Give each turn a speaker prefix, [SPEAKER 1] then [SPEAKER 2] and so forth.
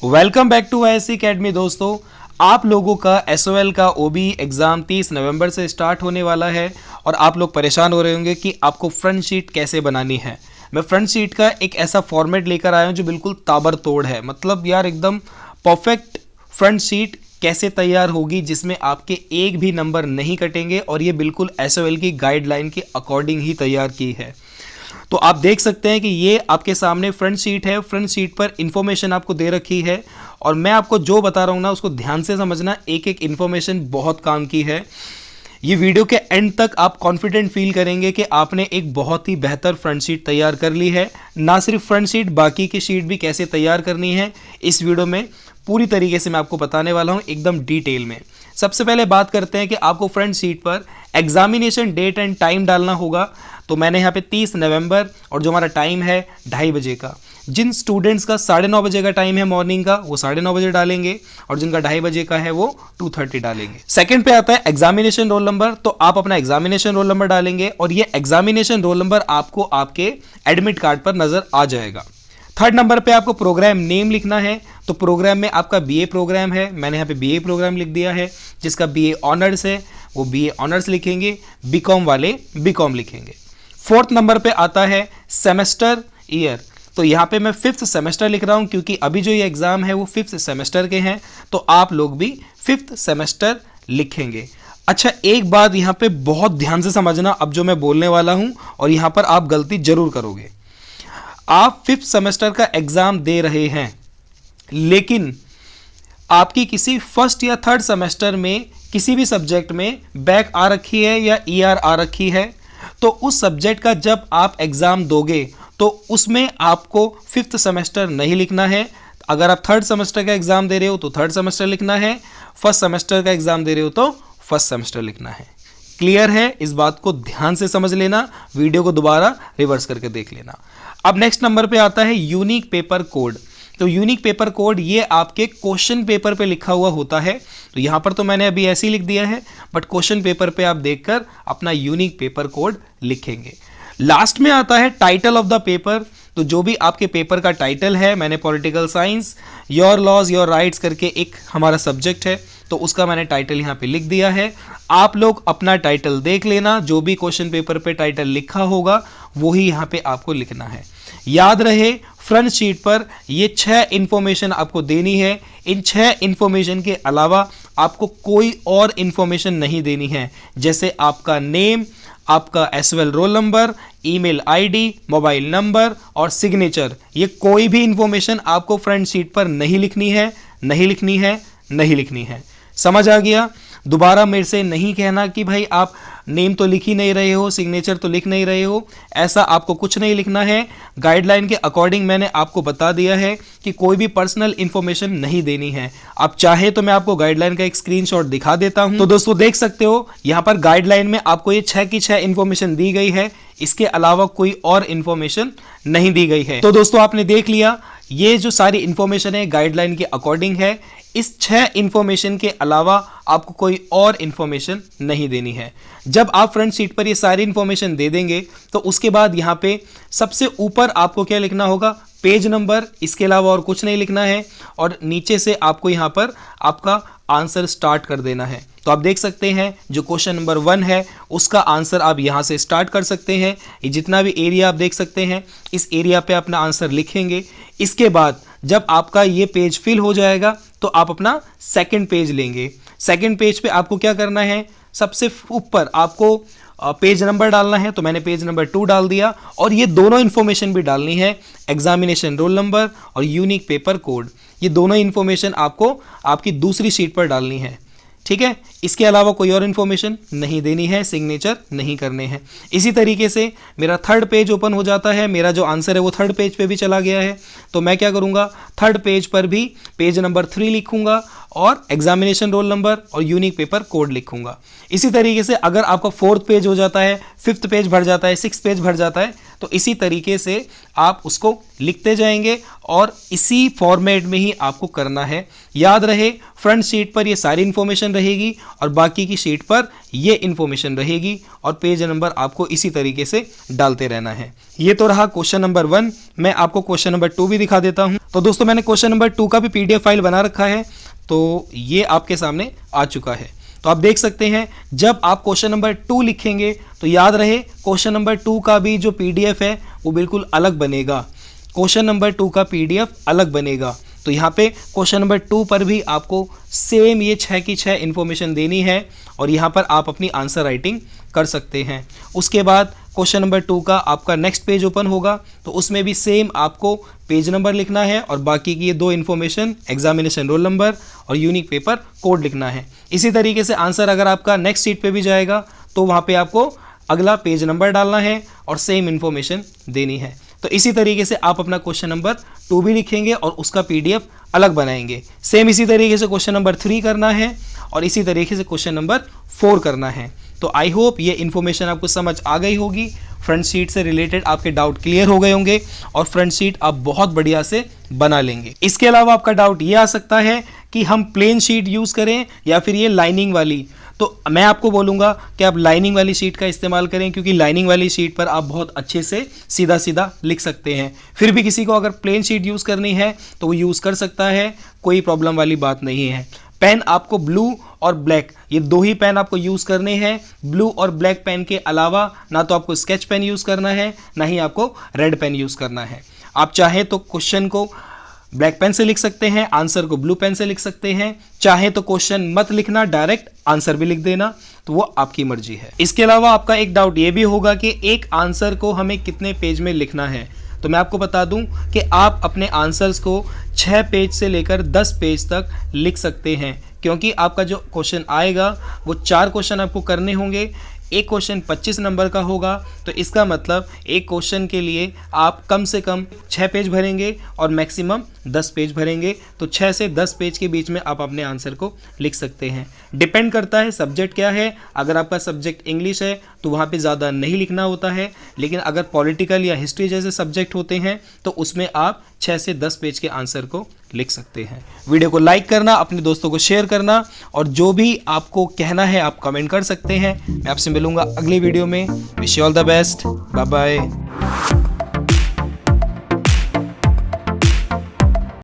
[SPEAKER 1] Welcome back to ISC academy. दोस्तों, आप लोगों का SOL का OB एग्ज़ाम 30 नवंबर से स्टार्ट होने वाला है और आप लोग परेशान हो रहे होंगे कि आपको फ्रंट शीट कैसे बनानी है। मैं फ्रंट शीट का एक ऐसा फॉर्मेट लेकर आया हूं जो बिल्कुल ताबड़तोड़ है। मतलब यार एकदम परफेक्ट फ्रंट शीट कैसे तैयार होगी जिसमें आपके एक भी नंबर नहीं कटेंगे और ये बिल्कुल SOL की गाइडलाइन के अकॉर्डिंग ही तैयार की है। तो आप देख सकते हैं कि ये आपके सामने फ्रंट शीट है। फ्रंट शीट पर इंफॉर्मेशन आपको दे रखी है और मैं आपको जो बता रहा हूँ ना उसको ध्यान से समझना। एक एक इंफॉर्मेशन बहुत काम की है। ये वीडियो के एंड तक आप कॉन्फिडेंट फील करेंगे कि आपने एक बहुत ही बेहतर फ्रंट शीट तैयार कर ली है। ना सिर्फ फ्रंट शीट, बाकी की शीट भी कैसे तैयार करनी है इस वीडियो में पूरी तरीके से मैं आपको बताने वाला हूँ, एकदम डिटेल में। सबसे पहले बात करते हैं कि आपको फ्रंट शीट पर एग्जामिनेशन डेट एंड टाइम डालना होगा। तो मैंने यहाँ पे 30 नवंबर और जो हमारा टाइम है 2:30 बजे का। जिन स्टूडेंट्स का 9:30 बजे का टाइम है मॉर्निंग का, वो 9:30 बजे डालेंगे और जिनका 2:30 बजे का है वो 2:30 डालेंगे। सेकंड पे आता है एग्जामिनेशन रोल नंबर। तो आप अपना एग्जामिनेशन रोल नंबर डालेंगे और ये एग्जामिनेशन रोल नंबर आपको आपके एडमिट कार्ड पर नजर आ जाएगा। थर्ड नंबर पे आपको प्रोग्राम नेम लिखना है। तो प्रोग्राम में आपका BA प्रोग्राम है, मैंने यहाँ पे BA प्रोग्राम लिख दिया है। जिसका BA ऑनर्स है वो BA ऑनर्स लिखेंगे, BCom वाले BCom लिखेंगे। फोर्थ नंबर पे आता है सेमेस्टर ईयर। तो यहाँ पे मैं 5th सेमेस्टर लिख रहा हूँ क्योंकि अभी जो ये एग्जाम है वो 5th सेमेस्टर के हैं, तो आप लोग भी 5th सेमेस्टर लिखेंगे। अच्छा, एक बात यहाँ पे बहुत ध्यान से समझना अब जो मैं बोलने वाला हूँ, और यहाँ पर आप गलती जरूर करोगे। आप 5th सेमेस्टर का एग्जाम दे रहे हैं लेकिन आपकी किसी फर्स्ट या थर्ड सेमेस्टर में किसी भी सब्जेक्ट में बैक आ रखी है या ER आ रखी है, तो उस सब्जेक्ट का जब आप एग्जाम दोगे तो उसमें आपको 5th सेमेस्टर नहीं लिखना है। अगर आप थर्ड सेमेस्टर का एग्जाम दे रहे हो तो थर्ड सेमेस्टर लिखना है, फर्स्ट सेमेस्टर का एग्जाम दे रहे हो तो फर्स्ट सेमेस्टर लिखना है। क्लियर है? इस बात को ध्यान से समझ लेना, वीडियो को दोबारा रिवर्स करके देख लेना। अब नेक्स्ट नंबर पे आता है यूनिक पेपर कोड। तो यूनिक पेपर कोड ये आपके क्वेश्चन पेपर पे लिखा हुआ होता है। तो यहाँ पर तो मैंने अभी ऐसे ही लिख दिया है, बट क्वेश्चन पेपर पे आप देखकर अपना यूनिक पेपर कोड लिखेंगे। लास्ट में आता है टाइटल ऑफ द पेपर। तो जो भी आपके पेपर का टाइटल है, मैंने political science your laws your rights करके एक हमारा सब्जेक्ट है, तो उसका मैंने टाइटल यहाँ पे लिख दिया है। आप लोग अपना टाइटल देख लेना, जो भी क्वेश्चन पेपर पे टाइटल लिखा होगा वही यहाँ पे आपको लिखना है। याद रहे, फ्रंट शीट पर ये 6 इंफॉर्मेशन आपको देनी है। इन 6 इंफॉर्मेशन के अलावा आपको कोई और इंफॉर्मेशन नहीं देनी है, जैसे आपका नेम, आपका SOL roll number, email ID, mobile number और सिग्नेचर। ये कोई भी इंफॉर्मेशन आपको फ्रंट शीट पर नहीं लिखनी है, नहीं लिखनी है, नहीं लिखनी है। समझ आ गया? दोबारा मेरे से नहीं कहना कि भाई आप नेम तो लिख ही नहीं रहे हो, सिग्नेचर तो लिख नहीं रहे हो। ऐसा आपको कुछ नहीं लिखना है। गाइडलाइन के अकॉर्डिंग मैंने आपको बता दिया है कि कोई भी पर्सनल इंफॉर्मेशन नहीं देनी है। आप चाहे तो मैं आपको गाइडलाइन का एक स्क्रीनशॉट दिखा देता हूं। तो दोस्तों देख सकते हो यहाँ पर गाइडलाइन में आपको ये 6 की 6 इंफॉर्मेशन दी गई है, इसके अलावा कोई और इंफॉर्मेशन नहीं दी गई है। तो दोस्तों आपने देख लिया, ये जो सारी इंफॉर्मेशन है गाइडलाइन के अकॉर्डिंग है। इस 6 इंफॉर्मेशन के अलावा आपको कोई और इंफॉर्मेशन नहीं देनी है। जब आप फ्रंट शीट पर ये सारी इंफॉर्मेशन दे देंगे तो उसके बाद यहाँ पे सबसे ऊपर आपको क्या लिखना होगा? Page number. इसके अलावा और कुछ नहीं लिखना है और नीचे से आपको यहाँ पर आपका आंसर स्टार्ट कर देना है। तो आप देख सकते हैं जो क्वेश्चन नंबर 1 है उसका आंसर आप यहाँ से स्टार्ट कर सकते हैं। ये जितना भी एरिया आप देख सकते हैं, इस एरिया पे अपना आंसर लिखेंगे। इसके बाद जब आपका ये पेज फिल हो जाएगा तो आप अपना सेकंड पेज लेंगे। सेकंड पेज पे आपको क्या करना है? सबसे ऊपर आपको पेज नंबर डालना है। तो मैंने पेज नंबर 2 डाल दिया और ये दोनों इंफॉर्मेशन भी डालनी है, एग्जामिनेशन रोल नंबर और यूनिक पेपर कोड। ये दोनों इंफॉर्मेशन आपको आपकी दूसरी शीट पर डालनी है, ठीक है? इसके अलावा कोई और इन्फॉर्मेशन नहीं देनी है, सिग्नेचर नहीं करने हैं। इसी तरीके से मेरा थर्ड पेज ओपन हो जाता है। मेरा जो आंसर है वो थर्ड पेज पे भी चला गया है, तो मैं क्या करूंगा? थर्ड पेज पर भी पेज नंबर 3 लिखूंगा और एग्जामिनेशन रोल नंबर और यूनिक पेपर कोड लिखूंगा। इसी तरीके से अगर आपका 4th पेज हो जाता है, 5th पेज भर जाता है, 6th पेज भर जाता है, तो इसी तरीके से आप उसको लिखते जाएंगे और इसी फॉर्मेट में ही आपको करना है। याद रहे, फ्रंट शीट पर ये सारी इंफॉर्मेशन रहेगी और बाकी की शीट पर ये इंफॉर्मेशन रहेगी और पेज नंबर आपको इसी तरीके से डालते रहना है। ये तो रहा क्वेश्चन नंबर 1। मैं आपको क्वेश्चन नंबर 2 भी दिखा देता हूं। तो दोस्तों मैंने क्वेश्चन नंबर 2 का भी PDF फाइल बना रखा है, तो ये आपके सामने आ चुका है। तो आप देख सकते हैं जब आप क्वेश्चन नंबर 2 लिखेंगे तो याद रहे क्वेश्चन नंबर 2 का भी जो PDF है वो बिल्कुल अलग बनेगा। क्वेश्चन नंबर 2 का PDF अलग बनेगा। तो यहाँ पे क्वेश्चन नंबर 2 पर भी आपको सेम ये 6 की 6 इन्फॉर्मेशन देनी है और यहाँ पर आप अपनी आंसर राइटिंग कर सकते हैं। उसके बाद क्वेश्चन नंबर 2 का आपका नेक्स्ट पेज ओपन होगा, तो उसमें भी सेम आपको पेज नंबर लिखना है और बाकी की ये 2 इन्फॉर्मेशन एग्जामिनेशन रोल नंबर और यूनिक पेपर कोड लिखना है। इसी तरीके से आंसर अगर आपका नेक्स्ट शीट पे भी जाएगा तो वहाँ पे आपको अगला पेज नंबर डालना है और सेम इन्फॉर्मेशन देनी है। तो इसी तरीके से आप अपना क्वेश्चन नंबर 2 भी लिखेंगे और उसका PDF अलग बनाएंगे। सेम इसी तरीके से क्वेश्चन नंबर 3 करना है और इसी तरीके से क्वेश्चन नंबर 4 करना है। तो आई होप ये इन्फॉर्मेशन आपको समझ आ गई होगी। फ्रंट शीट से रिलेटेड आपके डाउट क्लियर हो गए होंगे और फ्रंट शीट आप बहुत बढ़िया से बना लेंगे। इसके अलावा आपका डाउट ये आ सकता है कि हम प्लेन शीट यूज़ करें या फिर ये लाइनिंग वाली। तो मैं आपको बोलूँगा कि आप लाइनिंग वाली शीट का इस्तेमाल करें, क्योंकि लाइनिंग वाली शीट पर आप बहुत अच्छे से सीधा सीधा लिख सकते हैं। फिर भी किसी को अगर प्लेन शीट यूज़ करनी है तो वो यूज़ कर सकता है, कोई प्रॉब्लम वाली बात नहीं है। पेन आपको ब्लू और ब्लैक, ये 2 ही पेन आपको यूज़ करने हैं। ब्लू और ब्लैक पेन के अलावा ना तो आपको स्केच पेन यूज़ करना है, ना ही आपको रेड पेन यूज़ करना है। आप चाहें तो क्वेश्चन को ब्लैक पेन से लिख सकते हैं, आंसर को ब्लू पेन से लिख सकते हैं। चाहे तो क्वेश्चन मत लिखना, डायरेक्ट आंसर भी लिख देना, तो वो आपकी मर्जी है। इसके अलावा आपका एक डाउट ये भी होगा कि एक आंसर को हमें कितने पेज में लिखना है। तो मैं आपको बता दूं कि आप अपने आंसर्स को 6 पेज से लेकर 10 पेज तक लिख सकते हैं, क्योंकि आपका जो क्वेश्चन आएगा वो 4 क्वेश्चन आपको करने होंगे। एक क्वेश्चन 25 नंबर का होगा, तो इसका मतलब एक क्वेश्चन के लिए आप कम से कम 6 पेज भरेंगे और मैक्सिमम 10 पेज भरेंगे। तो 6 से 10 पेज के बीच में आप अपने आंसर को लिख सकते हैं। डिपेंड करता है सब्जेक्ट क्या है। अगर आपका सब्जेक्ट इंग्लिश है तो वहाँ पे ज़्यादा नहीं लिखना होता है, लेकिन अगर पॉलिटिकल या हिस्ट्री जैसे सब्जेक्ट होते हैं तो उसमें आप 6 से 10 पेज के आंसर को लिख सकते हैं। वीडियो को लाइक करना, अपने दोस्तों को शेयर करना और जो भी आपको कहना है आप कमेंट कर सकते हैं। मैं आपसे मिलूंगा अगली वीडियो में। Wish you all the best. Bye bye.